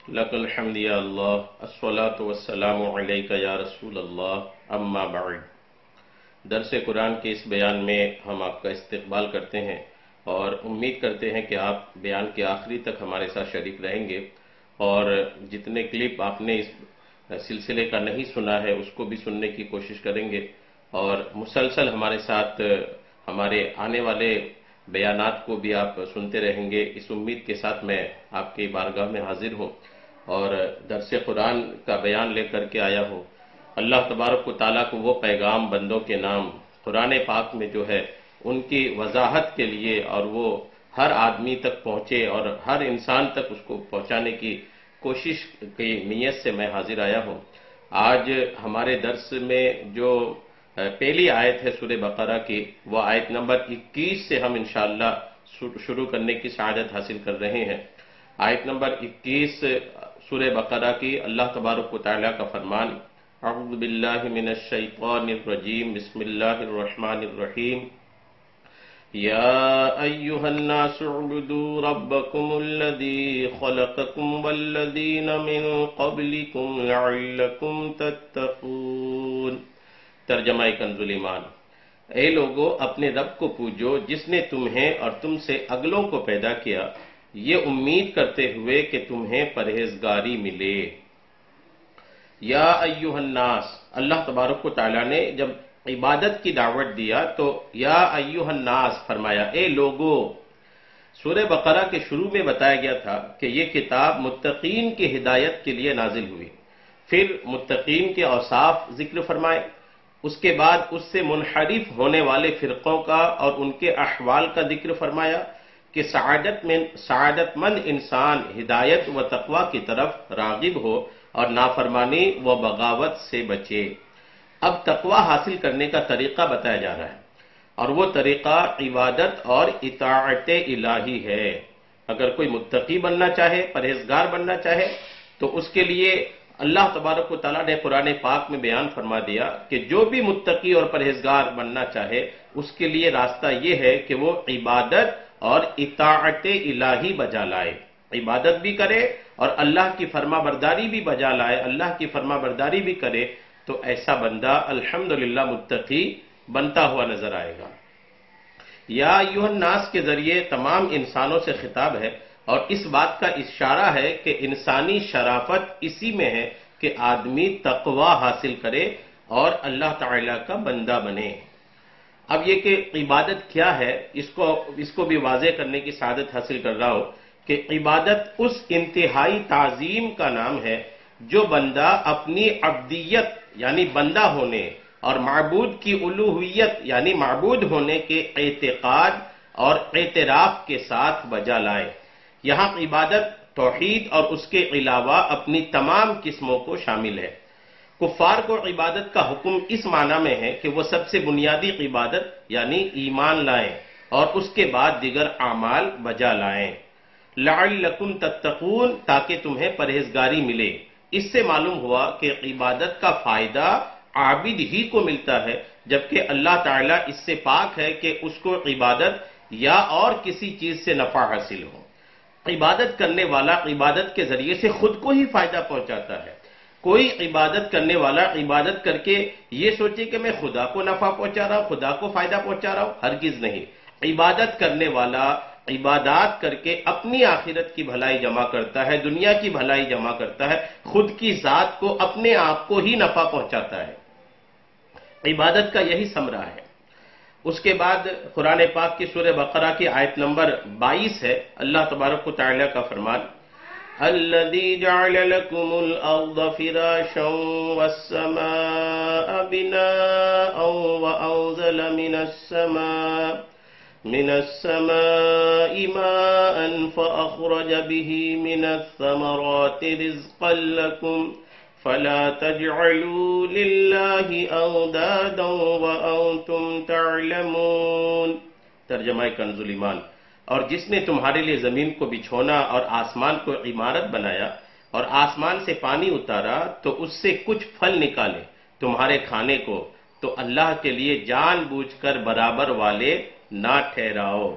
لک الحمد یا اللہ الصلاۃ والسلام علیک یا رسول اللہ اما بعد۔ درس قرآن کے اس بیان میں ہم آپ کا استقبال کرتے ہیں اور امید کرتے ہیں کہ آپ بیان کے آخری تک ہمارے ساتھ شریک رہیں گے اور جتنے کلپ آپ نے اس سلسلے کا نہیں سنا ہے اس کو بھی سننے کی کوشش کریں گے اور مسلسل ہمارے ساتھ ہمارے آنے والے بیانات کو بھی آپ سنتے رہیں گے۔ اس امید کے ساتھ میں آپ کی بارگاہ میں حاضر ہوں اور درس قرآن کا بیان لے کر کے آیا ہوں۔ اللہ تبارک و تعالیٰ کو وہ پیغام بندوں کے نام قرآن پاک میں جو ہے ان کی وضاحت کے لیے اور وہ ہر آدمی تک پہنچے اور ہر انسان تک اس کو پہنچانے کی کوشش کی نیت سے میں حاضر آیا ہوں۔ آج ہمارے درس میں جو پہلی آیت ہے سورہ بقرہ کی، وہ آیت نمبر 21 سے ہم انشاءاللہ شروع کرنے کی سعادت حاصل کر رہے ہیں۔ آیت نمبر 21 سورہ بقرہ کی اللہ تبارک و تعالیٰ کا فرمان: اعوذ باللہ من الشیطان الرجیم، بسم اللہ الرحمن الرحیم، یا ایہا الناس اعبدوا ربکم الذی خلقکم والذین من قبلکم لعلکم تتقون۔ ترجمہ کنز ایمان: اے لوگو اپنے رب کو پوجو جس نے تمہیں اور تم سے اگلوں کو پیدا کیا، یہ امید کرتے ہوئے کہ تمہیں پرہیزگاری ملے۔ یا ایھا الناس، اللہ تبارک و تعالیٰ نے جب عبادت کی دعوت دیا تو یا ایھا الناس فرمایا، اے لوگو۔ سورہ بقرہ کے شروع میں بتایا گیا تھا کہ یہ کتاب متقین کی ہدایت کے لیے نازل ہوئی، پھر متقین کے اوصاف ذکر فرمائے، اس کے بعد اس سے منحرف ہونے والے فرقوں کا اور ان کے احوال کا ذکر فرمایا کہ سعادت مند انسان ہدایت و تقوی کی طرف راغب ہو اور نافرمانی و بغاوت سے بچے۔ اب تقوی حاصل کرنے کا طریقہ بتایا جا رہا ہے اور وہ طریقہ عبادت اور اطاعت الہی ہے۔ اگر کوئی متقی بننا چاہے، پرہیزگار بننا چاہے تو اس کے لیے اللہ تبارک و تعالیٰ نے قرآن پاک میں بیان فرما دیا کہ جو بھی متقی اور پرہیزگار بننا چاہے اس کے لیے راستہ یہ ہے کہ وہ عبادت اور اطاعت الہی بجا لائے، عبادت بھی کرے اور اللہ کی فرما برداری بھی بجا لائے، اللہ کی فرما برداری بھی کرے، تو ایسا بندہ الحمدللہ متقی بنتا ہوا نظر آئے گا۔ یا ایھا الناس کے ذریعے تمام انسانوں سے خطاب ہے اور اس بات کا اشارہ ہے کہ انسانی شرافت اسی میں ہے کہ آدمی تقوی حاصل کرے اور اللہ تعالیٰ کا بندہ بنے۔ اب یہ کہ عبادت کیا ہے اس کو بھی واضح کرنے کی سعادت حاصل کر رہا ہوں کہ عبادت اس انتہائی تعظیم کا نام ہے جو بندہ اپنی عبدیت یعنی بندہ ہونے اور معبود کی الوہیت یعنی معبود ہونے کے اعتقاد اور اعتراف کے ساتھ بجا لائے۔ یہاں عبادت توحید اور اس کے علاوہ اپنی تمام قسموں کو شامل ہے۔ کفار کو عبادت کا حکم اس معنی میں ہے کہ وہ سب سے بنیادی عبادت یعنی ایمان لائیں اور اس کے بعد دیگر اعمال بجا لائیں۔ لعلکم تتقون، تاکہ تمہیں پرہیزگاری ملے۔ اس سے معلوم ہوا کہ عبادت کا فائدہ عابد ہی کو ملتا ہے، جبکہ اللہ تعالیٰ اس سے پاک ہے کہ اس کو عبادت یا اور کسی چیز سے نفع حاصل ہو۔ عبادت کرنے والا عبادت کے ذریعے سے خود کو ہی فائدہ پہنچاتا ہے۔ کوئی عبادت کرنے والا عبادت کر کے یہ سوچے کہ میں خدا کو نفع پہنچا رہا ہوں، خدا کو فائدہ پہنچا رہا ہوں، ہرگز نہیں۔ عبادت کرنے والا عبادات کر کے اپنی آخرت کی بھلائی جمع کرتا ہے، دنیا کی بھلائی جمع کرتا ہے، خود کی ذات کو اپنے آپ کو ہی نفع پہنچاتا ہے۔ عبادت کا یہی ثمرہ ہے۔ اس کے بعد قرآن پاک کی سورہ بقرہ کی آیت نمبر 22 ہے، اللہ تبارک و تعالیٰ کا فرمان: الذی جعل لکم الارض فراشا والسماء بناء وانزل من السماء ماء فأخرج به من الثمرات رزقا لكم فلا تجعلوا للہ اندادا وانتم تعلمون۔ ترجمہ کنز ایمان: اور جس نے تمہارے لیے زمین کو بچھونا اور آسمان کو عمارت بنایا اور آسمان سے پانی اتارا تو اس سے کچھ پھل نکالے تمہارے کھانے کو، تو اللہ کے لیے جان بوجھ کر برابر والے نہ ٹھہراؤ۔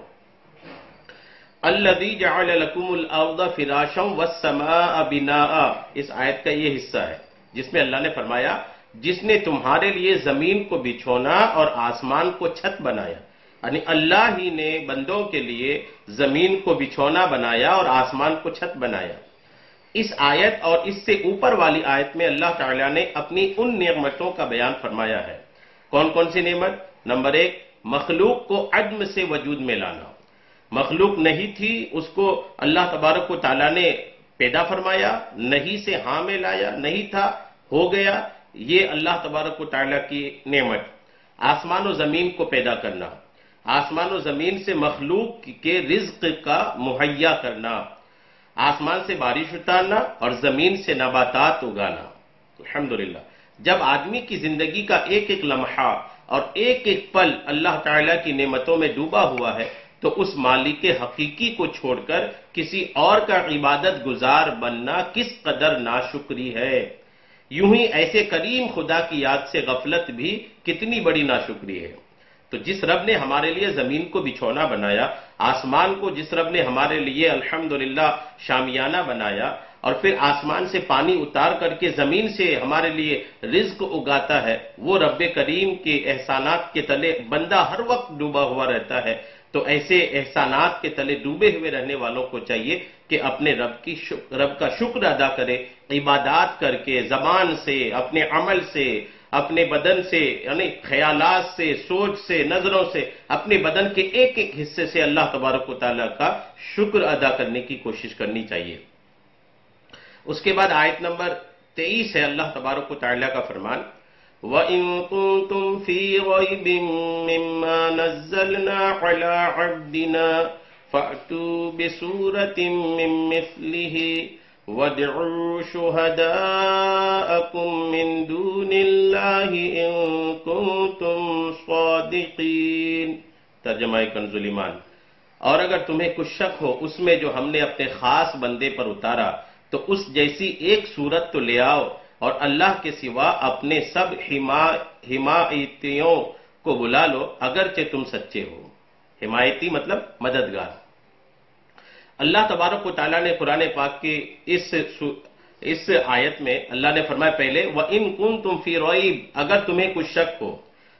الذی جعل لکم الارض فراشا والسماء بناء، اس آیت کا یہ حصہ ہے جس میں اللہ نے فرمایا جس نے تمہارے لیے زمین کو بچھونا اور آسمان کو چھت بنایا، یعنی اللہ ہی نے بندوں کے لیے زمین کو بچھونا بنایا اور آسمان کو چھت بنایا۔ اس آیت اور اس سے اوپر والی آیت میں اللہ تعالیٰ نے اپنی ان نعمتوں کا بیان فرمایا ہے۔ کون کون سی نعمت؟ نمبر 1، مخلوق کو عدم سے وجود میں لانا۔ مخلوق نہیں تھی، اس کو اللہ تبارک و تعالیٰ نے پیدا فرمایا، نہیں سے ہاں میں لایا، نہیں تھا ہو گیا، یہ اللہ تبارک و تعالیٰ کی نعمت۔ آسمان و زمین کو پیدا کرنا، آسمان و زمین سے مخلوق کے رزق کا مہیا کرنا، آسمان سے بارش اتارنا اور زمین سے نباتات اگانا۔ الحمدللہ، جب آدمی کی زندگی کا ایک ایک لمحہ اور ایک ایک پل اللہ تعالیٰ کی نعمتوں میں ڈوبا ہوا ہے تو اس مالک حقیقی کو چھوڑ کر کسی اور کا عبادت گزار بننا کس قدر ناشکری ہے۔ یوں ہی ایسے کریم خدا کی یاد سے غفلت بھی کتنی بڑی ناشکری ہے۔ تو جس رب نے ہمارے لیے زمین کو بچھونا بنایا، آسمان کو جس رب نے ہمارے لیے الحمدللہ شامیانہ بنایا، اور پھر آسمان سے پانی اتار کر کے زمین سے ہمارے لیے رزق اگاتا ہے، وہ رب کریم کے احسانات کے تلے بندہ ہر وقت ڈوبا ہوا رہتا ہے۔ تو ایسے احسانات کے تلے ڈوبے ہوئے رہنے والوں کو چاہیے کہ اپنے رب کا شکر ادا کرے، عبادات کر کے، زبان سے، اپنے عمل سے، اپنے بدن سے، یعنی خیالات سے، سوچ سے، نظروں سے، اپنے بدن کے ایک ایک حصے سے اللہ تبارک و تعالیٰ کا شکر ادا کرنے کی کوشش کرنی چاہیے۔ اس کے بعد آیت نمبر 23 ہے اللہ تبارک و تعالیٰ کا فرمان، وَإِن كُنتُمْ فِي رَيْبٍ مِّمَّا نَزَّلْنَا عَلَىٰ عَبْدِنَا فَأْتُوا بِسُورَةٍ مِّن مِّثْلِهِ وَادْعُوا شُهَدَاءَكُم مِّن دُونِ اللَّهِ إِن كُنتُمْ صَادِقِينَ۔ ترجمہ کنز ایمان۔ اور اگر تمہیں کچھ شک ہو اس میں جو ہم نے اپنے خاص بندے پر اتارا تو اس جیسی ایک صورت تو لے آؤ، اور اللہ کے سوا اپنے سب حمایتیوں کو بلا لو اگرچہ تم سچے ہو۔ حمایتی مطلب مددگار۔ اللہ تبارک و تعالیٰ نے قرآن پاک کی اس آیت میں اللہ نے فرمایا پہلے وَإِن كُنتُمْ فِي رَيْبٍ، اگر تمہیں کچھ شک ہو۔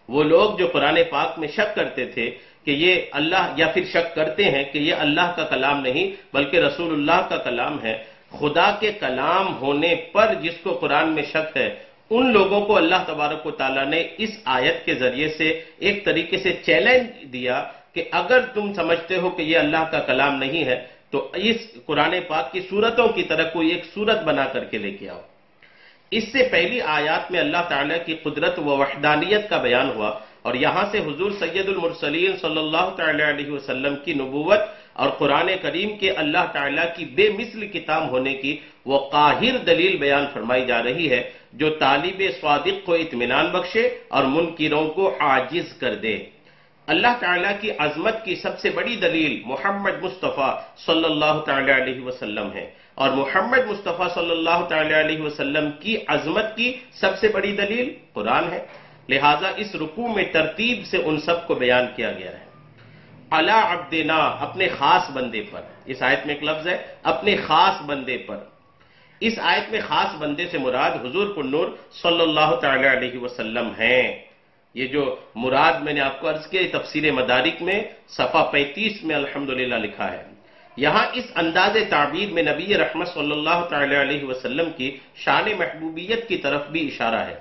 وہ لوگ جو قرآن پاک میں شک کرتے تھے کہ یہ اللہ، یا پھر شک کرتے ہیں کہ یہ اللہ کا کلام نہیں بلکہ رسول اللہ کا کلام ہے، خدا کے کلام ہونے پر جس کو قرآن میں شک ہے، ان لوگوں کو اللہ تبارک و تعالیٰ نے اس آیت کے ذریعے سے ایک طریقے سے چیلنج دیا کہ اگر تم سمجھتے ہو کہ یہ اللہ کا کلام نہیں ہے تو اس قرآن پاک کی صورتوں کی طرح کوئی ایک صورت بنا کر کے لے کے آؤ۔ اس سے پہلی آیات میں اللہ تعالیٰ کی قدرت و وحدانیت کا بیان ہوا، اور یہاں سے حضور سید المرسلین صلی اللہ تعالیٰ علیہ وسلم کی نبوت اور قرآن کریم کے اللہ تعالیٰ کی بے مثل کتاب ہونے کی وہ قاہر دلیل بیان فرمائی جا رہی ہے جو طالب صادق کو اطمینان بخشے اور منکروں کو عاجز کر دے۔ اللہ تعالیٰ کی عظمت کی سب سے بڑی دلیل محمد مصطفیٰ صلی اللہ تعالیٰ علیہ وسلم ہے، اور محمد مصطفیٰ صلی اللہ تعالیٰ علیہ وسلم کی عظمت کی سب سے بڑی دلیل قرآن ہے۔ لہٰذا اس رکوع میں ترتیب سے ان سب کو بیان کیا گیا ہے۔ علی عبدنا، اپنے خاص بندے پر۔ اس آیت میں ایک لفظ ہے اپنے خاص بندے پر۔ اس آیت میں خاص بندے سے مراد حضور پرنور صلی اللہ تعالیٰ علیہ وسلم ہیں۔ یہ جو مراد میں نے آپ کو عرض کیا تفسیر مدارک میں صفحہ 35 میں الحمدللہ لکھا ہے۔ یہاں اس انداز تعبیر میں نبی رحمت صلی اللہ تعالیٰ علیہ وسلم کی شان محبوبیت کی طرف بھی اشارہ ہے۔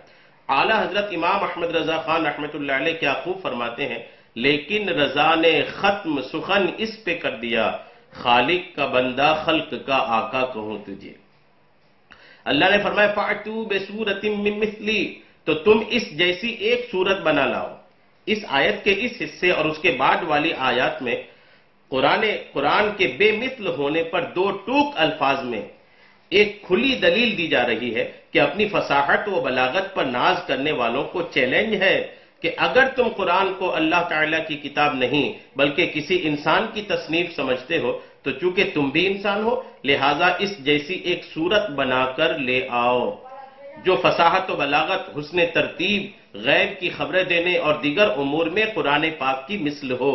اعلیٰ حضرت امام احمد رضا خان رحمۃ اللہ علیہ کیا خوب فرماتے ہیں، لیکن رضا نے ختم سخن اس پہ کر دیا، خالق کا بندہ خلق کا آقا کہوں تجھے۔ اللہ نے فرمایا فَأْتُوا بِسُورَةٍ مِّن مِّثْلِهِ، تو تم اس جیسی ایک صورت بنا لاؤ۔ اس آیت کے اس حصے اور اس کے بعد والی آیات میں قرآن کے بے مثل ہونے پر دو ٹوک الفاظ میں ایک کھلی دلیل دی جا رہی ہے کہ اپنی فصاحت و بلاغت پر ناز کرنے والوں کو چیلنج ہے کہ اگر تم قرآن کو اللہ تعالیٰ کی کتاب نہیں بلکہ کسی انسان کی تصنیف سمجھتے ہو تو چونکہ تم بھی انسان ہو لہٰذا اس جیسی ایک صورت بنا کر لے آؤ جو فصاحت و بلاغت، حسن ترتیب، غیب کی خبریں دینے اور دیگر امور میں قرآن پاک کی مثل ہو۔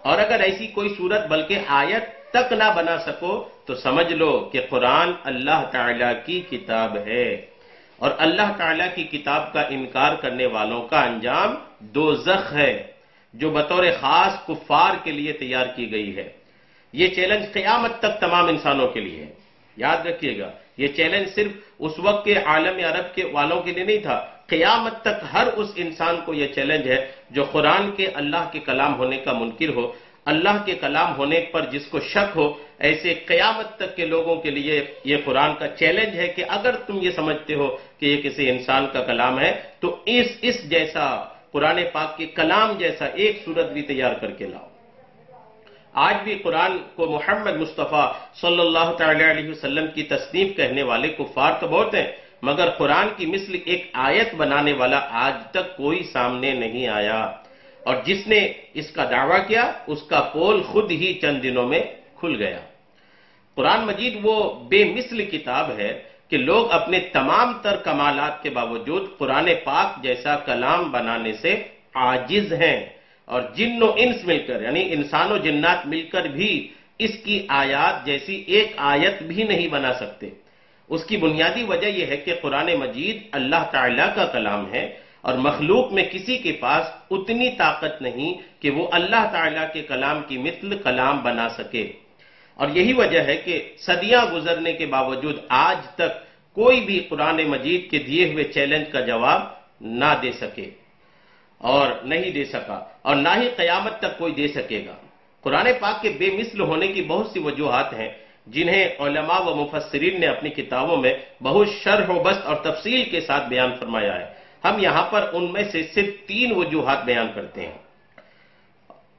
اور اگر ایسی کوئی صورت بلکہ آیت تک نہ بنا سکو تو سمجھ لو کہ قرآن اللہ تعالیٰ کی کتاب ہے، اور اللہ تعالیٰ کی کتاب کا انکار کرنے والوں کا انجام دوزخ ہے، جو بطور خاص کفار کے لیے تیار کی گئی ہے۔ یہ چیلنج قیامت تک تمام انسانوں کے لیے ہے، یاد رکھیے گا۔ یہ چیلنج صرف اس وقت کے عالم عرب کے والوں کے لیے نہیں تھا، قیامت تک ہر اس انسان کو یہ چیلنج ہے جو قرآن کے اللہ کے کلام ہونے کا منکر ہو، اللہ کے کلام ہونے پر جس کو شک ہو، ایسے قیامت تک کے لوگوں کے لیے یہ قرآن کا چیلنج ہے کہ اگر تم یہ سمجھتے ہو کہ یہ کسی انسان کا کلام ہے تو اس جیسا قرآن پاک کے کلام جیسا ایک صورت بھی تیار کر کے لاؤ۔ آج بھی قرآن کو محمد مصطفیٰ صلی اللہ تعالی علیہ وسلم کی تصنیف کہنے والے کفار تو بہت ہیں، مگر قرآن کی مثل ایک آیت بنانے والا آج تک کوئی سامنے نہیں آیا، اور جس نے اس کا دعویٰ کیا اس کا پول خود ہی چند دنوں میں کھل گیا۔ قرآن مجید وہ بے مثل کتاب ہے کہ لوگ اپنے تمام تر کمالات کے باوجود قرآن پاک جیسا کلام بنانے سے عاجز ہیں، اور جن و انس مل کر یعنی انسان و جنات مل کر بھی اس کی آیات جیسی ایک آیت بھی نہیں بنا سکتے۔ اس کی بنیادی وجہ یہ ہے کہ قرآن مجید اللہ تعالیٰ کا کلام ہے، اور مخلوق میں کسی کے پاس اتنی طاقت نہیں کہ وہ اللہ تعالیٰ کے کلام کی مثل کلام بنا سکے، اور یہی وجہ ہے کہ صدیاں گزرنے کے باوجود آج تک کوئی بھی قرآن مجید کے دیے ہوئے چیلنج کا جواب نہ دے سکے اور نہیں دے سکا، اور نہ ہی قیامت تک کوئی دے سکے گا۔ قرآن پاک کے بے مثل ہونے کی بہت سی وجوہات ہیں جنہیں علماء و مفسرین نے اپنی کتابوں میں بہت شرح و بسط اور تفصیل کے ساتھ بیان فرمایا ہے۔ ہم یہاں پر ان میں سے صرف 3 وجوہات بیان کرتے ہیں۔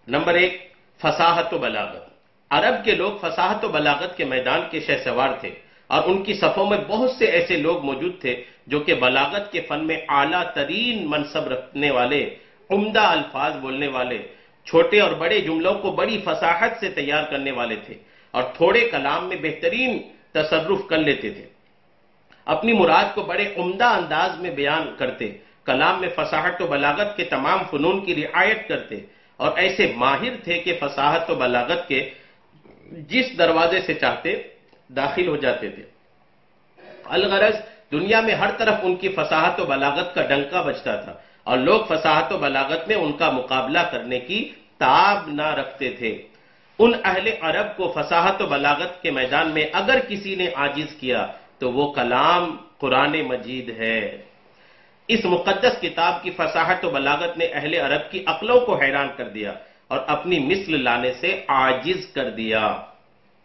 نمبر 1، فصاحت و بلاغت۔ عرب کے لوگ فصاحت و بلاغت کے میدان کے شہسوار تھے، اور ان کی صفوں میں بہت سے ایسے لوگ موجود تھے جو کہ بلاغت کے فن میں اعلیٰ ترین منصب رکھنے والے، عمدہ الفاظ بولنے والے، چھوٹے اور بڑے جملوں کو بڑی فصاحت سے تیار کرنے والے تھے، اور تھوڑے کلام میں بہترین تصرف کر لیتے تھے، اپنی مراد کو بڑے عمدہ انداز میں بیان کرتے، کلام میں فصاحت و بلاغت کے تمام فنون کی رعایت کرتے، اور ایسے ماہر تھے کہ فصاحت و بلاغت کے جس دروازے سے چاہتے داخل ہو جاتے تھے۔ الغرض دنیا میں ہر طرف ان کی فصاحت و بلاغت کا ڈنکا بجتا تھا، اور لوگ فصاحت و بلاغت میں ان کا مقابلہ کرنے کی تاب نہ رکھتے تھے۔ ان اہل عرب کو فصاحت و بلاغت کے میدان میں اگر کسی نے عاجز کیا تو وہ کلام قرآن مجید ہے۔ اس مقدس کتاب کی فصاحت و بلاغت نے اہل عرب کی عقلوں کو حیران کر دیا اور اپنی مثل لانے سے عاجز کر دیا۔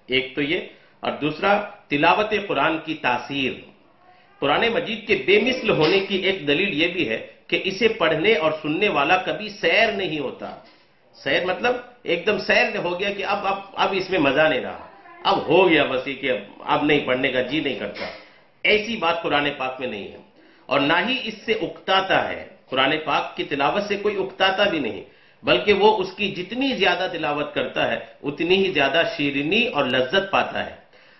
ایک تو یہ، اور دوسرا تلاوت قرآن کی تاثیر۔ قرآن مجید کے بے مثل ہونے کی ایک دلیل یہ بھی ہے کہ اسے پڑھنے اور سننے والا کبھی سیر نہیں ہوتا۔ سیر مطلب ایک دم سیر ہو گیا کہ اب اس میں مزہ نہیں رہا، اب ہو گیا بس یہ کہ اب نہیں پڑھنے کا جی نہیں کرتا، ایسی بات قرآن پاک میں نہیں ہے، اور نہ ہی اس سے اکتاتا ہے۔ قرآن پاک کی تلاوت سے کوئی اکتاتا بھی نہیں، بلکہ وہ اس کی جتنی زیادہ تلاوت کرتا ہے اتنی ہی زیادہ شیرینی اور لذت پاتا ہے،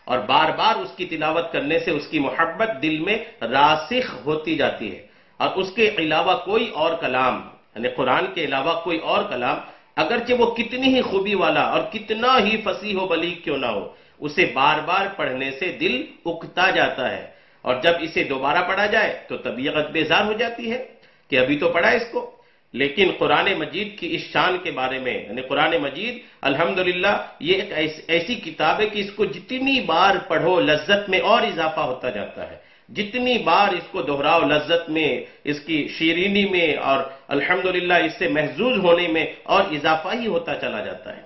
اور بار بار اس کی تلاوت کرنے سے اس کی محبت دل میں راسخ ہوتی جاتی ہے، اور اس کے علاوہ کوئی اور کلام یعنی قرآن کے علاوہ کوئی اور کلام اگرچہ وہ کتنی ہی خوبی والا اور کتنا ہی فصیح و بلیغ کیوں نہ ہو، اسے بار بار پڑھنے سے دل اکتا جاتا ہے، اور جب اسے دوبارہ پڑھا جائے تو طبیعت بیزار ہو جاتی ہے کہ ابھی تو پڑھا اس کو۔ لیکن قرآن مجید کی اس شان کے بارے میں یعنی قرآن مجید الحمدللہ یہ ایک ایسی کتاب ہے کہ اس کو جتنی بار پڑھو لذت میں اور اضافہ ہوتا جاتا ہے، جتنی بار اس کو دہراؤ لذت میں، اس کی شیرینی میں، اور الحمدللہ اس سے محظوظ ہونے میں اور اضافہ ہی ہوتا چلا جاتا ہے۔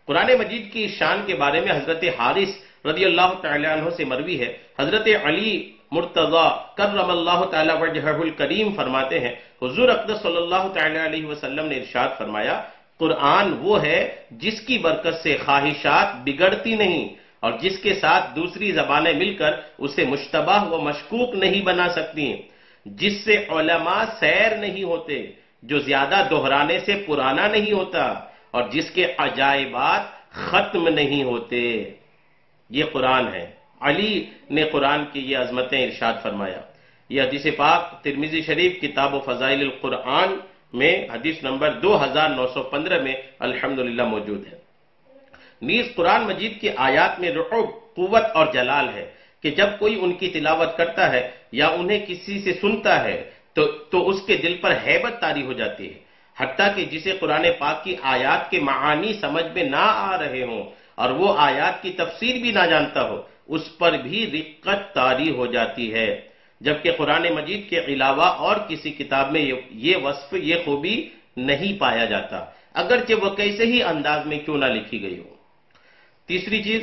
قرآن مجید کی شان کے بارے میں حضرت حارث رضی اللہ تعالی عنہ سے مروی ہے، حضرت علی مرتضی کرم اللہ تعالی وجہہ الکریم فرماتے ہیں، حضور اقدس صلی اللہ تعالی علیہ وسلم نے ارشاد فرمایا، قرآن وہ ہے جس کی برکت سے خواہشات بگڑتی نہیں، اور جس کے ساتھ دوسری زبانیں مل کر اسے مشتبہ و مشکوک نہیں بنا سکتی، جس سے علماء سیر نہیں ہوتے، جو زیادہ دہرانے سے پرانا نہیں ہوتا، اور جس کے عجائبات ختم نہیں ہوتے۔ یہ قرآن ہے۔ علی نے قرآن کی یہ عظمتیں ارشاد فرمایا۔ یہ حدیث پاک ترمذی شریف کتاب و فضائل القرآن میں حدیث نمبر 2915 میں الحمدللہ موجود ہے۔ نیز قرآن مجید کی آیات میں رعب، قوت اور جلال ہے کہ جب کوئی ان کی تلاوت کرتا ہے یا انہیں کسی سے سنتا ہے تو اس کے دل پر ہیبت طاری ہو جاتی ہے، حتیٰ کہ جسے قرآن پاک کی آیات کے معانی سمجھ میں نہ آ رہے ہوں اور وہ آیات کی تفسیر بھی نہ جانتا ہو، اس پر بھی رقت طاری ہو جاتی ہے، جبکہ قرآن مجید کے علاوہ اور کسی کتاب میں یہ وصف، یہ خوبی نہیں پایا جاتا، اگرچہ وہ کیسے ہی انداز میں کیوں نہ لکھی گئی ہو۔ تیسری چیز،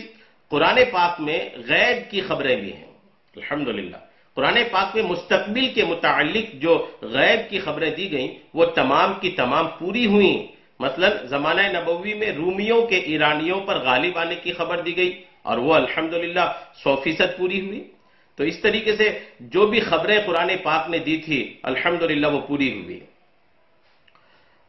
قرآن پاک میں غیب کی خبریں بھی ہیں، الحمدللہ۔ قرآن پاک میں مستقبل کے متعلق جو غیب کی خبریں دی گئیں وہ تمام کی تمام پوری ہوئیں۔ مثلا زمانہ نبوی میں رومیوں کے ایرانیوں پر غالب آنے کی خبر دی گئی اور وہ الحمدللہ 100% پوری ہوئی۔ تو اس طریقے سے جو بھی خبریں قرآن پاک نے دی تھی الحمدللہ وہ پوری ہوئی۔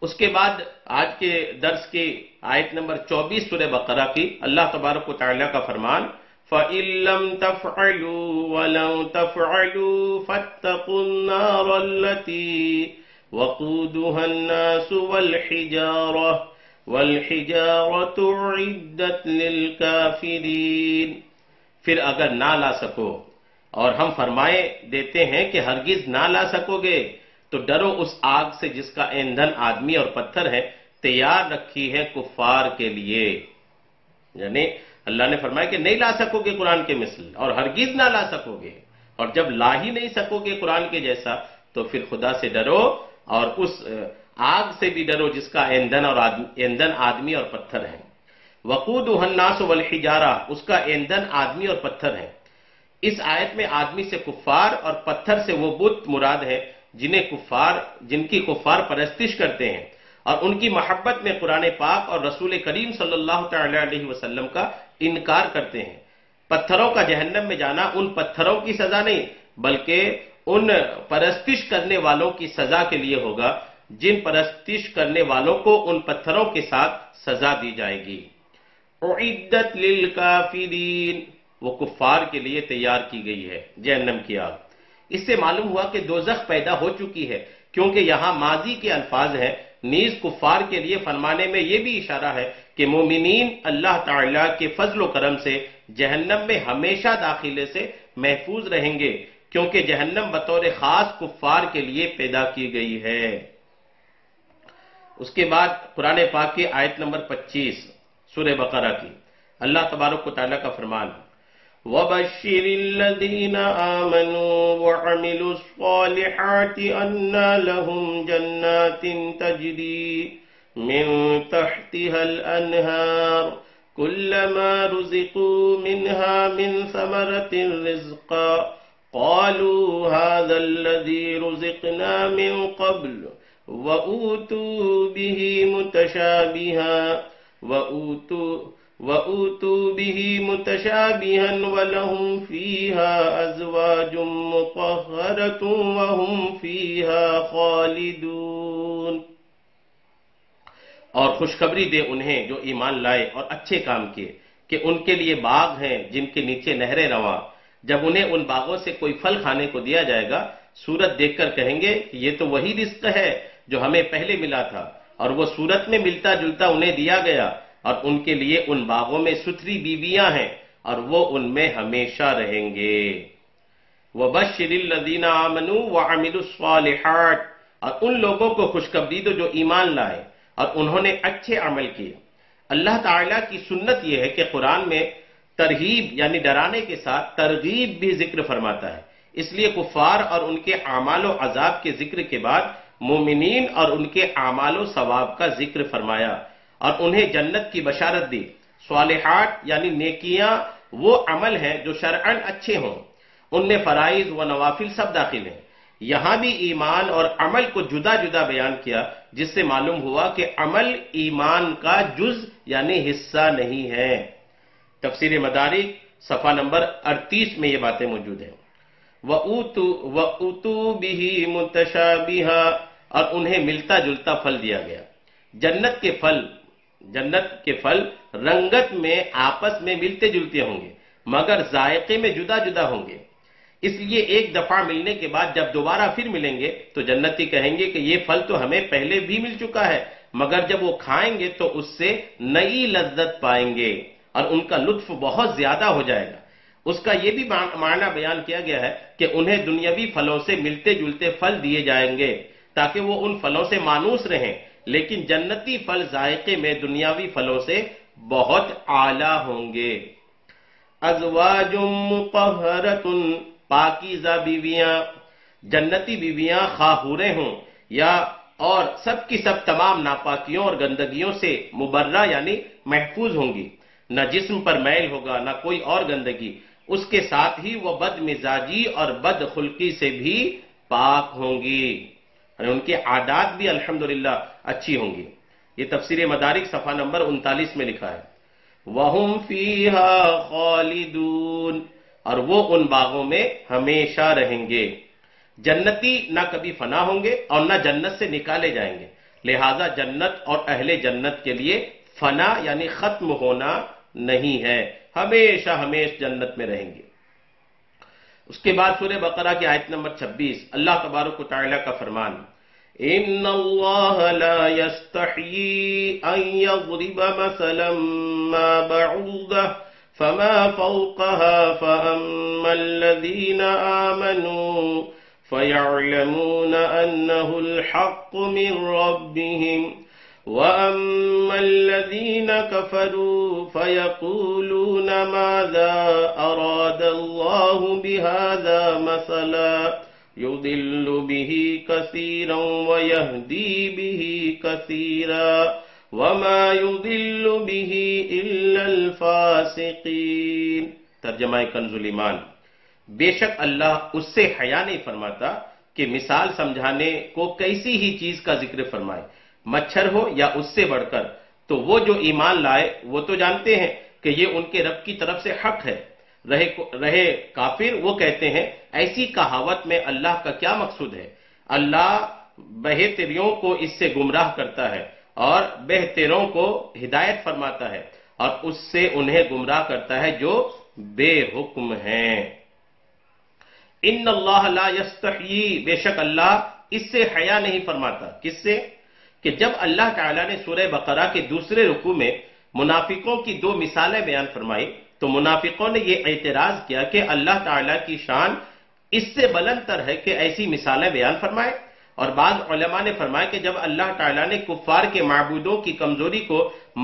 اس کے بعد آج کے درس کی آیت نمبر 24 سورہ بقرہ کی، اللہ تبارک و تعالیٰ کا فرمان، فَإِن لَّمْ تَفْعَلُوا وَلَن تَفْعَلُوا فَاتَّقُوا النَّارَ الَّتِي وَقُودُهَا النَّاسُ وَالْحِجَارَةُ أُعِدَّتْ لِلْكَافِرِينَ۔ پھر اگر نہ لا سکو، اور ہم فرمائے دیتے ہیں کہ ہرگز نہ لا سکو گے، تو ڈرو اس آگ سے جس کا ایندھن آدمی اور پتھر ہے، تیار رکھی ہے کفار کے لیے۔ یعنی اللہ نے فرمایا کہ نہیں لا سکو گے قرآن کے مثل، اور ہرگز نہ لا سکو گے، اور جب لا ہی نہیں سکو گے قرآن کے جیسا تو پھر خدا سے ڈرو اور اس آگ سے بھی ڈرو جس کا ایندھن آدمی اور پتھر ہے۔ وقودها الناس والحجارہ، اس کا ایندھن آدمی اور پتھر ہے۔ اس آیت میں آدمی سے کفار اور پتھر سے وہ بت مراد ہے جن کی کفار پرستش کرتے ہیں اور ان کی محبت میں قرآن پاک اور رسول کریم صلی اللہ تعالی علیہ وسلم کا انکار کرتے ہیں۔ پتھروں کا جہنم میں جانا ان پتھروں کی سزا نہیں بلکہ ان پرستش کرنے والوں کی سزا کے لیے ہوگا جن پرستش کرنے والوں کو ان پتھروں کے ساتھ سزا دی جائے گی۔ اعدت للکافرین، وہ کفار کے لیے تیار کی گئی ہے جہنم کی آگ۔ اس سے معلوم ہوا کہ دوزخ پیدا ہو چکی ہے، کیونکہ یہاں ماضی کے الفاظ ہیں۔ نیز کفار کے لیے فرمانے میں یہ بھی اشارہ ہے کہ مومنین اللہ تعالیٰ کے فضل و کرم سے جہنم میں ہمیشہ داخلے سے محفوظ رہیں گے، کیونکہ جہنم بطور خاص کفار کے لیے پیدا کی گئی ہے۔ اس کے بعد قرآن پاک کی آیت نمبر 25 سورہ بقرہ کی، اللہ تبارک و تعالیٰ کا فرمان، وَبَشِّرِ الَّذِينَ آمَنُوا وَعَمِلُوا الصَّالِحَاتِ أَنَّ لَهُمْ جَنَّاتٍ تَجْرِي مِن تَحْتِهَا الْأَنْهَارُ كُلَّمَا رُزِقُوا مِنْهَا مِنْ ثَمَرَةٍ رِزْقًا قَالُوا هَذَا الَّذِي رُزِقْنَا مِن قَبْلُ وَأُوتُوا بِهِ متشابها وَلَهُمْ فِيهَا أَزْوَاجٌ مُطَهَّرَةٌ وَهُمْ فِيهَا خَالِدُونَ۔ اور خوشخبری دے انہیں جو ایمان لائے اور اچھے کام کیے کہ ان کے لیے باغ ہیں جن کے نیچے نہریں رواں، جب انہیں ان باغوں سے کوئی پھل کھانے کو دیا جائے گا، صورت دیکھ کر کہیں گے کہ یہ تو وہی رزق ہے جو ہمیں پہلے ملا تھا، اور وہ صورت میں ملتا جلتا انہیں دیا گیا، اور ان کے لیے ان باغوں میں ستھری بیویاں ہیں اور وہ ان میں ہمیشہ رہیں گے۔ وَبَشِّرِ الَّذِينَ آمَنُوا وَعَمِلُوا الصَّالِحَاتِ، اور ان لوگوں کو خوشخبری دو جو ایمان لائے اور انہوں نے اچھے عمل کیے۔ اللہ تعالیٰ کی سنت یہ ہے کہ قرآن میں ترغیب یعنی ڈرانے کے ساتھ ترغیب بھی ذکر فرماتا ہے، اس لیے کفار اور ان کے اعمال و عذاب کے ذکر کے بعد مومنین اور ان کے اعمال و ثواب کا ذکر فرمایا اور انہیں جنت کی بشارت دی۔ صالحات یعنی نیکیاں وہ عمل ہیں جو شرعاً اچھے ہوں، ان میں فرائض و نوافل سب داخل ہیں۔ یہاں بھی ایمان اور عمل کو جدا جدا بیان کیا، جس سے معلوم ہوا کہ عمل ایمان کا جز یعنی حصہ نہیں ہے۔ تفسیر مدارک صفحہ نمبر 38 میں یہ باتیں موجود ہیں۔ وَأُوتُوا بِهِ مُتَشَابِهًا، اور انہیں ملتا جلتا پھل دیا گیا۔ جنت کے پھل رنگت میں آپس میں ملتے جلتے ہوں گے مگر ذائقے میں جدا جدا ہوں گے، اس لیے ایک دفعہ ملنے کے بعد جب دوبارہ پھر ملیں گے تو جنتی کہیں گے کہ یہ پھل تو ہمیں پہلے بھی مل چکا ہے، مگر جب وہ کھائیں گے تو اس سے نئی لذت پائیں گے۔ اور ان کا لطف بہت زیادہ ہو جائے گا۔ اس کا یہ بھی معنی بیان کیا گیا ہے کہ انہیں دنیاوی پھلوں سے ملتے جلتے پھل دیے جائیں گے تاکہ وہ ان پھلوں سے مانوس رہیں، لیکن جنتی پھل ذائقے میں دنیاوی پھلوں سے بہت اعلیٰ ہوں گے۔ ازواج مطہرۃ، پاکیزہ بیویاں، جنتی بیویاں خواہ حوریں ہوں یا اور سب کی سب تمام ناپاکیوں اور گندگیوں سے مبرہ یعنی محفوظ ہوں گی، نہ جسم پر میل ہوگا نہ کوئی اور گندگی، اس کے ساتھ ہی وہ بد مزاجی اور بد خلقی سے بھی پاک ہوں گی، ان کے عادات بھی الحمدللہ اچھی ہوں گی۔ یہ تفسیر مدارک صفحہ نمبر 39 میں لکھا ہے۔ وَهُمْ فِيهَا خَالِدُونَ، اور وہ ان باغوں میں ہمیشہ رہیں گے۔ جنتی نہ کبھی فنا ہوں گے اور نہ جنت سے نکالے جائیں گے، لہذا جنت اور اہل جنت کے لیے فنا یعنی ختم ہونا نہیں ہے، ہمیشہ ہمیشہ جنت میں رہیں گے۔ اس کے بعد سورہ بقرہ کی آیت نمبر 26، اللہ تبارک و تعالیٰ کا فرمان، ان اللہ لا یستحیی ان یضرب مثلا ما بعوضہ فما فوقها فاما الذین آمنوا فیعلمون انہ الحق من ربهم وَأَمَّا الَّذِينَ كَفَرُوا فَيَقُولُونَ مَاذَا أَرَادَ اللَّهُ بِهَذَا مَثَلًا يُضِلُّ بِهِ كَثِيرًا وَيَهْدِي بِهِ كَثِيرًا وَمَا يُضِلُّ بِهِ إِلَّا الْفَاسِقِينَ۔ ترجمہ کنز الایمان، بے شک اللہ اس سے حیا نہیں فرماتا کہ مثال سمجھانے کو کیسی ہی چیز کا ذکر فرمائے، مچھر ہو یا اس سے بڑھ کر، تو وہ جو ایمان لائے وہ تو جانتے ہیں کہ یہ ان کے رب کی طرف سے حق ہے، رہے کافر وہ کہتے ہیں ایسی کہاوت میں اللہ کا کیا مقصود ہے۔ اللہ بہتریوں کو اس سے گمراہ کرتا ہے اور بہتروں کو ہدایت فرماتا ہے، اور اس سے انہیں گمراہ کرتا ہے جو بے حکم ہیں۔ ان اللہ لا یستحیی، بے شک اللہ اس سے حیا نہیں فرماتا۔ کس سے؟ کہ جب اللہ تعالیٰ نے سورہ بقرہ کے دوسرے رکوع میں منافقوں کی دو مثالیں بیان فرمائی تو منافقوں نے یہ اعتراض کیا کہ اللہ تعالیٰ کی شان اس سے بلند تر ہے کہ ایسی مثالیں بیان فرمائے، اور بعض علماء نے فرمایا کہ جب اللہ تعالیٰ نے کفار کے معبودوں کی کمزوری کو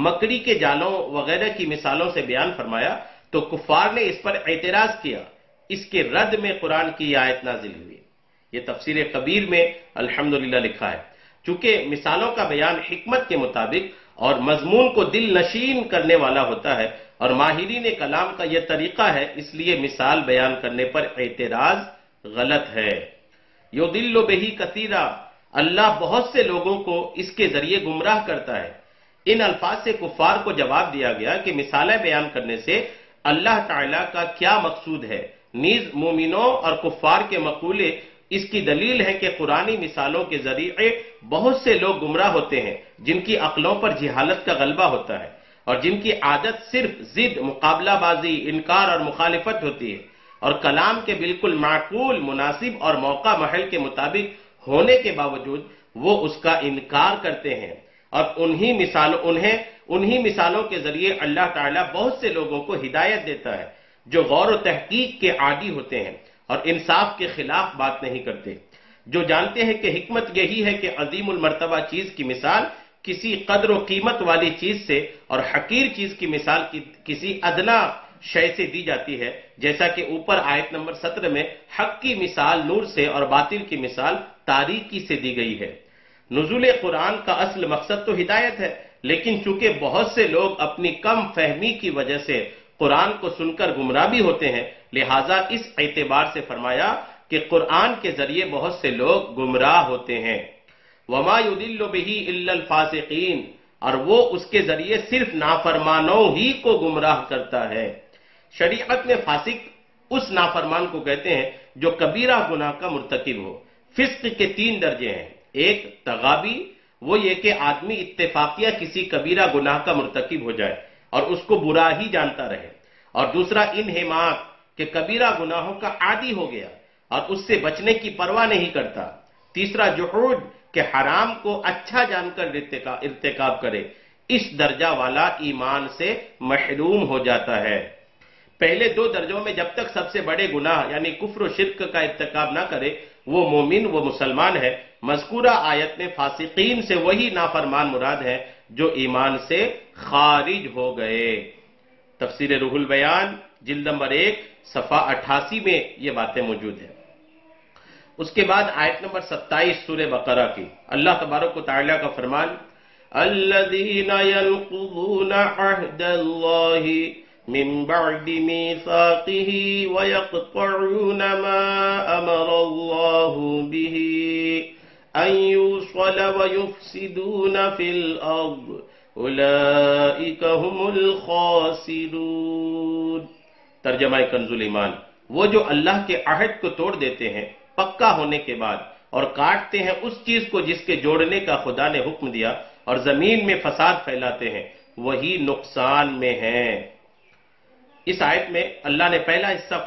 مکڑی کے جالوں وغیرہ کی مثالوں سے بیان فرمایا تو کفار نے اس پر اعتراض کیا، اس کے رد میں قرآن کی آیت نازل ہوئی۔ یہ تفسیر کبیر میں الحمدللہ لکھا ہے۔ چونکہ مثالوں کا بیان حکمت کے مطابق اور مضمون کو دل نشین کرنے والا ہوتا ہے اور ماہرین کلام کا یہ طریقہ ہے، اس لیے مثال بیان کرنے پر اعتراض غلط ہے۔ یضل بہ کثیرا، اللہ بہت سے لوگوں کو اس کے ذریعے گمراہ کرتا ہے۔ ان الفاظ سے کفار کو جواب دیا گیا کہ مثالیں بیان کرنے سے اللہ تعالیٰ کا کیا مقصود ہے، نیز مومنوں اور کفار کے مقولے اس کی دلیل ہے کہ قرآنی مثالوں کے ذریعے بہت سے لوگ گمراہ ہوتے ہیں جن کی عقلوں پر جہالت کا غلبہ ہوتا ہے اور جن کی عادت صرف ضد، مقابلہ بازی، انکار اور مخالفت ہوتی ہے، اور کلام کے بالکل معقول، مناسب اور موقع محل کے مطابق ہونے کے باوجود وہ اس کا انکار کرتے ہیں، اور انہی مثالوں کے ذریعے اللہ تعالیٰ بہت سے لوگوں کو ہدایت دیتا ہے جو غور و تحقیق کے عادی ہوتے ہیں اور انصاف کے خلاف بات نہیں کرتے، جو جانتے ہیں کہ حکمت یہی ہے کہ عظیم المرتبہ چیز کی مثال کسی قدر و قیمت والی چیز سے اور حقیر چیز کی مثال کسی ادنا شے سے دی جاتی ہے، جیسا کہ اوپر آیت نمبر 17 میں حق کی مثال نور سے اور باطل کی مثال تاریکی سے دی گئی ہے۔ نزول قرآن کا اصل مقصد تو ہدایت ہے، لیکن چونکہ بہت سے لوگ اپنی کم فہمی کی وجہ سے قرآن کو سن کر گمراہ بھی ہوتے ہیں، لہٰذا اس اعتبار سے فرمایا کہ قرآن کے ذریعے بہت سے لوگ گمراہ ہوتے ہیں۔ وَمَا يُضِلُّ بِهِ إِلَّا الْفَاسِقِينَ، اور وہ اس کے ذریعے صرف نافرمانوں ہی کو گمراہ کرتا ہے۔ شریعت میں فاسق اس نافرمان کو کہتے ہیں جو کبیرہ گناہ کا مرتکب ہو۔ فسق کے 3 درجے ہیں، ایک تغابی، وہ یہ کہ آدمی اتفاقیہ کسی کبیرہ گناہ کا مرتکب ہو جائے اور اس کو برا ہی جانتا رہے، اور دوسرا انہماک کہ کبیرہ گناہوں کا عادی ہو گیا اور اس سے بچنے کی پرواہ نہیں کرتا، تیسرا جحود کہ حرام کو اچھا جان کر ارتکاب کرے، اس درجہ والا ایمان سے محروم ہو جاتا ہے۔ پہلے دو درجوں میں جب تک سب سے بڑے گناہ یعنی کفر و شرک کا ارتکاب نہ کرے وہ مومن، وہ مسلمان ہے۔ مذکورہ آیت میں فاسقین سے وہی نافرمان مراد ہے جو ایمان سے خارج ہو گئے۔ تفسیر روح البیان جلد نمبر 1 صفحہ 88 میں یہ باتیں موجود ہیں۔ اس کے بعد آیت نمبر 27 سورہ بقرہ کی، اللہ تبارک و تعالیٰ کا فرمان، الذین ينقضون عہد اللہ من بعد میثاقہ ویقطعون ما امر اللہ به ان یوصل ویفسدون فی الارض اولئک هم الخاسرون۔ ترجمہ کنز الایمان، وہ جو اللہ کے عہد کو توڑ دیتے ہیں پکا ہونے کے بعد اور کاٹتے ہیں اس چیز کو جس کے جوڑنے کا خدا نے حکم دیا اور زمین میں فساد پھیلاتے ہیں، وہی نقصان میں ہیں۔ اس آیت میں اللہ نے پہلا حصہ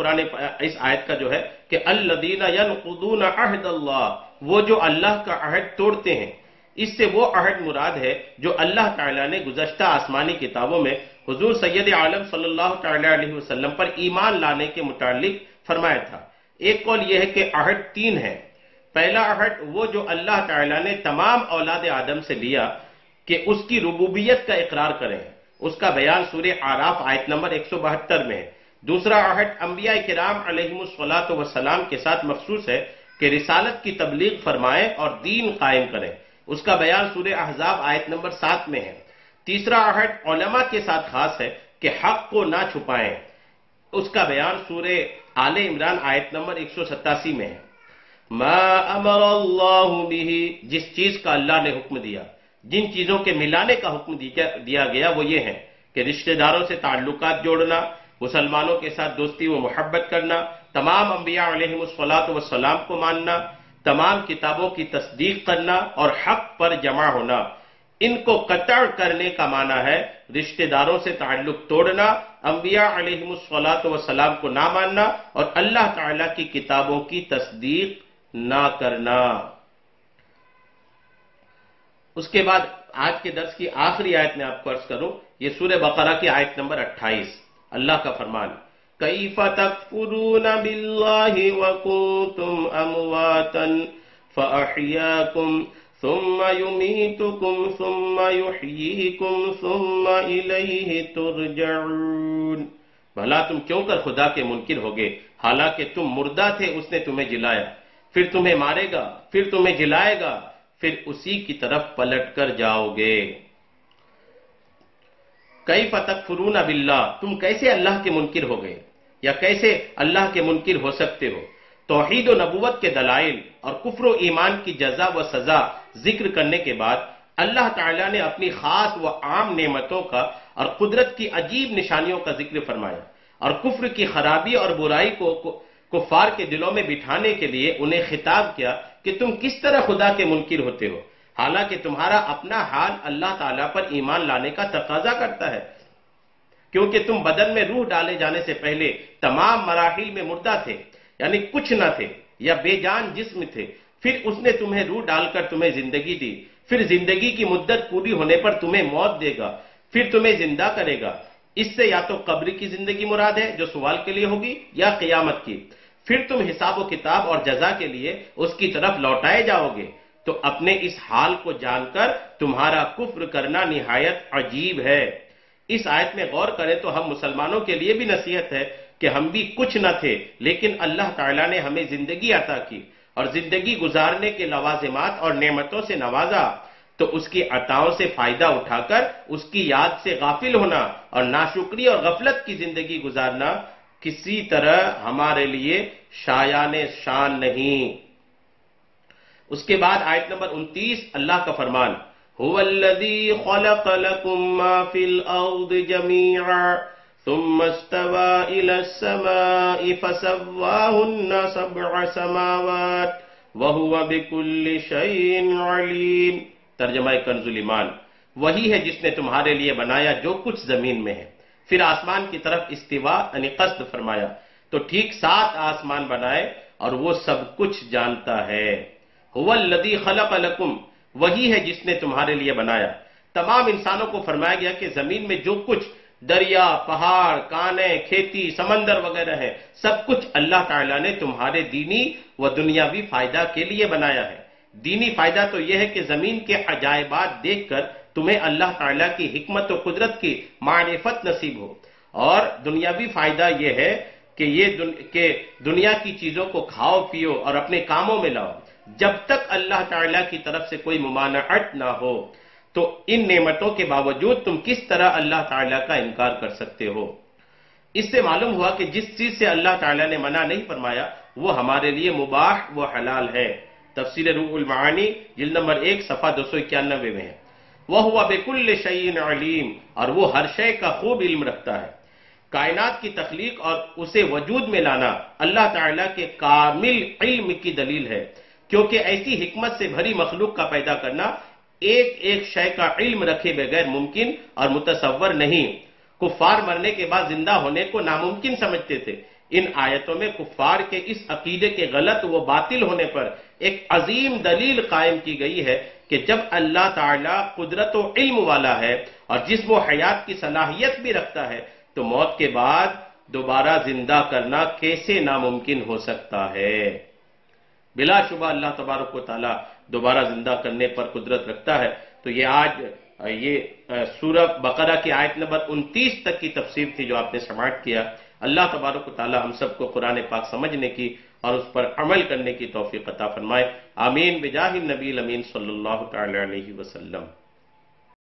اس آیت کا جو ہے کہ الذین ینقضون عہد اللہ، وہ جو اللہ کا عہد توڑتے ہیں، اس سے وہ عہد مراد ہے جو اللہ تعالیٰ نے گزشتہ آسمانی کتابوں میں حضور سید عالم صلی اللہ تعالیٰ علیہ وسلم پر ایمان لانے کے متعلق فرمایا تھا۔ ایک قول یہ ہے کہ عہد 3 ہے۔ پہلا عہد وہ جو اللہ تعالیٰ نے تمام اولاد آدم سے لیا کہ اس کی ربوبیت کا اقرار کریں، اس کا بیان سورہ اعراف آیت نمبر 172 میں ہے۔ دوسرا عہد انبیاء کرام علیہم السلام کے ساتھ مخصوص ہے کہ رسالت کی تبلیغ فرمائیں اور دین قائم کریں، اس کا بیان سورہ احزاب آیت نمبر 7 میں ہے۔ تیسرا عہد علماء کے ساتھ خاص ہے کہ حق کو نہ چھپائیں، اس کا بیان سورہ آل عمران آیت نمبر 187 میں ہے۔ ما امر اللہ بہ، جس چیز کا اللہ نے حکم دیا، جن چیزوں کے ملانے کا حکم دیا گیا وہ یہ ہے کہ رشتہ داروں سے تعلقات جوڑنا، مسلمانوں کے ساتھ دوستی و محبت کرنا، تمام انبیاء علیہم السلام کو ماننا، تمام کتابوں کی تصدیق کرنا اور حق پر جمع ہونا۔ ان کو قطع کرنے کا معنی ہے رشتہ داروں سے تعلق توڑنا، انبیاء علیہم السلام کو نہ ماننا اور اللہ تعالیٰ کی کتابوں کی تصدیق نہ کرنا۔ اس کے بعد آج کے درس کی آخری آیت میں آپ کو عرض کروں، یہ سورہ بقرہ کی آیت نمبر 28، اللہ کا فرمان، کیف تکفرون باللہ وکنتم امواتا فاحیاکم ثم یمیتکم ثم یحییکم ثم الیہ ترجعون۔ بھلا تم کیوں کر خدا کے منکر ہوگے، حالانکہ تم مردہ تھے، اس نے تمہیں جلایا، پھر تمہیں مارے گا، پھر تمہیں جلائے گا، پھر اسی کی طرف پلٹ کر جاؤ گے۔ کیف تکفرون باللہ، تم کیسے اللہ کے منکر ہو گئے یا کیسے اللہ کے منکر ہو سکتے ہو؟ توحید و نبوت کے دلائل اور کفر و ایمان کی جزا و سزا ذکر کرنے کے بعد اللہ تعالیٰ نے اپنی خاص و عام نعمتوں کا اور قدرت کی عجیب نشانیوں کا ذکر فرمایا اور کفر کی خرابی اور برائی کو کفار کے دلوں میں بٹھانے کے لیے انہیں خطاب کیا کہ تم کس طرح خدا کے منکر ہوتے ہو، حالانکہ تمہارا اپنا حال اللہ تعالیٰ پر ایمان لانے کا تقاضا کرتا ہے، کیونکہ تم بدن میں روح ڈالے جانے سے پہلے تمام مراحل میں مردہ تھے، یعنی کچھ نہ تھے یا بے جان جسم تھے، پھر اس نے تمہیں روح ڈال کر تمہیں زندگی دی، پھر زندگی کی مدت پوری ہونے پر تمہیں موت دے گا، پھر تمہیں زندہ کرے گا۔ اس سے یا تو قبر کی زندگی مراد ہے جو سوال کے لیے ہوگی یا قیامت کی، پھر تم حساب و کتاب اور جزا کے لیے اس کی طرف لوٹائے جاؤ گے۔ تو اپنے اس حال کو جان کر تمہارا کفر کرنا نہایت عجیب ہے۔ اس آیت میں غور کریں تو ہم مسلمانوں کے لیے بھی نصیحت ہے کہ ہم بھی کچھ نہ تھے، لیکن اللہ تعالیٰ نے ہمیں زندگی عطا کی اور زندگی گزارنے کے لوازمات اور نعمتوں سے نوازا، تو اس کی عطاؤں سے فائدہ اٹھا کر اس کی یاد سے غافل ہونا اور ناشکری اور غفلت کی زندگی گزارنا کسی طرح ہمارے لیے شایان شان نہیں۔ اس کے بعد آیت نمبر 29 اللہ کا فرمان، هو الذي خلق لكم ما في الأرض جميعا ثم استوى إلى السماء فسواهن 7 سماوات وهو بكل شيء عليم۔ ترجمہ کنز الایمان، وہی ہے جس نے تمہارے لیے بنایا جو کچھ زمین میں ہے، پھر آسمان کی طرف استوا یعنی قصد فرمایا، تو ٹھیک 7 آسمان بنائے اور وہ سب کچھ جانتا ہے۔ هو الذي خلق لكم، وہی ہے جس نے تمہارے لیے بنایا، تمام انسانوں کو فرمایا گیا کہ زمین میں جو کچھ دریا، پہاڑ، کانے، کھیتی، سمندر وغیرہ ہے، سب کچھ اللہ تعالیٰ نے تمہارے دینی و دنیاوی فائدہ کے لیے بنایا ہے۔ دینی فائدہ تو یہ ہے کہ زمین کے عجائبات دیکھ کر تمہیں اللہ تعالیٰ کی حکمت و قدرت کی معرفت نصیب ہو، اور دنیاوی فائدہ یہ ہے کہ دنیا کی چیزوں کو کھاؤ پیو اور اپنے کاموں میں لاؤ، جب تک اللہ تعالیٰ کی طرف سے کوئی ممانعت نہ ہو۔ تو ان نعمتوں کے باوجود تم کس طرح اللہ تعالیٰ کا انکار کر سکتے ہو؟ اس سے معلوم ہوا کہ جس چیز سے اللہ تعالیٰ نے منع نہیں فرمایا وہ ہمارے لیے مباح و حلال ہے۔ تفسیر روح المعانی جلد نمبر 1 صفحہ 291 میں ہے۔ وَهُوَ بِكُلِّ شَيْءٍ عَلِيمٌ، اور وہ ہر شے کا خوب علم رکھتا ہے۔ کائنات کی تخلیق اور اسے وجود میں لانا اللہ تعالیٰ کے کامل علم کی دلیل ہے، کیونکہ ایسی حکمت سے بھری مخلوق کا پیدا کرنا ایک ایک شے کا علم رکھے بغیر ممکن اور متصور نہیں۔ کفار مرنے کے بعد زندہ ہونے کو ناممکن سمجھتے تھے۔ ان آیتوں میں کفار کے اس عقیدے کے غلط و باطل ہونے پر ایک عظیم دلیل قائم کی گئی ہے کہ جب اللہ تعالیٰ قدرت و علم والا ہے اور جسم و حیات کی صلاحیت بھی رکھتا ہے تو موت کے بعد دوبارہ زندہ کرنا کیسے ناممکن ہو سکتا ہے؟ بلا شبہ اللہ تبارک و تعالیٰ دوبارہ زندہ کرنے پر قدرت رکھتا ہے۔ تو یہ آج سورہ بقرہ کی آیت نمبر 29 تک کی تفسیر تھی جو آپ نے سماعت کیا۔ اللہ تبارک و تعالیٰ ہم سب کو قرآن پاک سمجھنے کی اور اس پر عمل کرنے کی توفیق عطا فرمائے۔ آمین بجاہ النبی الامین صلی اللہ تعالی علیہ وسلم۔